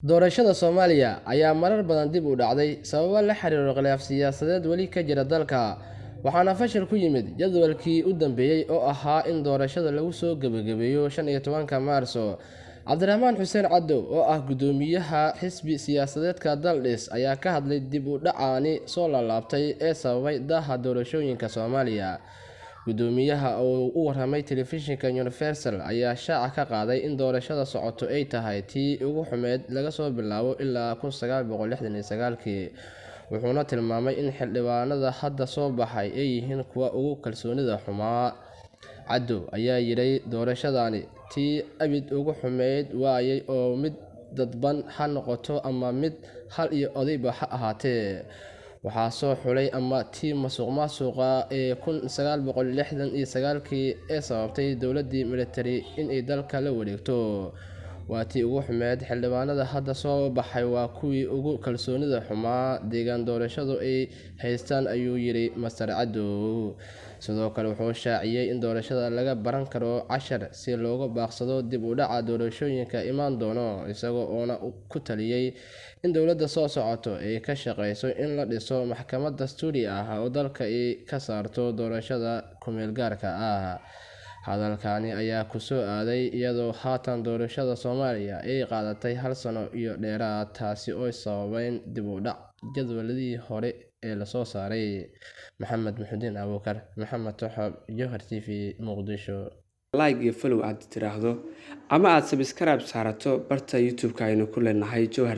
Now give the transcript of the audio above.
Doorashada Soomaaliya ayaa marar badan dib u dhacday sababo la xiriira khilaaf siyaasadeed weli ka jira dalka, waxaana fashil ku yimid jadwalkii u dambeeyay oo ahaa in doorashada lagu soo gabagabeeyo 15 Maarso. Cabdiraxmaan Xuseen Cadow oo ah guddoomiyaha xisbi siyaasadeedka Daldis ayaa ka hadlay dib u dhacaani soo laabtay ee sababay daaha doorashooyinka Soomaaliya. Guddoomiyaha oo u warramay telefishinka Universal ayaa shaaca ka qaaday in doorashada socoto ay tahay tii ugu xumeyd laga soo bilaabo ilaa 1969, wuxuuna tilmaamay in xildhibaanada hadda soo baxay ay yihiin kuwa ugu kalsoonida xumaa. Cadow ayaa yidhi doorashadani tii abid ugu xumeyd waayay oo mid dadban ha noqoto ama mid hal iyo odayba ha ahaatee. Waxaa soo xulay ama tii musuqmaasuqa ee 1969 ee sababtay dowladdii military in ay dalka la wareegto. Waa tii ugu xumeyd. Xildhibaanada hadda soo baxay waa kuwii ugu kalsoonida xumaa deegaan doorashadu ay haystaan, ayuu yidhi Master Cadow. Sidoo kale wuxuu shaaciyay in doorashada laga baran karo cashar si looga baaqsado dib u dhaca doorashooyinka imaan doona, isaga oo ku taliyay in dowladda soo socota ay ka shaqeyso in la dhiso maxkamad dastuuri ah oo dalka ay ka saarto doorashada ku-meel gaarka ah. Hadalkani ayaa ku soo aaday iyadoo haatan doorashada Soomaaliya ay qaadatay 1 sano iyo dheeraad, taasi oo sababay dib u dhac jadwaladii hore ee la soo saaray. Maxamed Muxudiin Abuukar, Maxamed Toxob, Jowhar TV, Muqdisho. Like iyo follow aad tiraahdo ama aad subscribe saarato barta YouTube-ka aynu ku leenahay Jowhar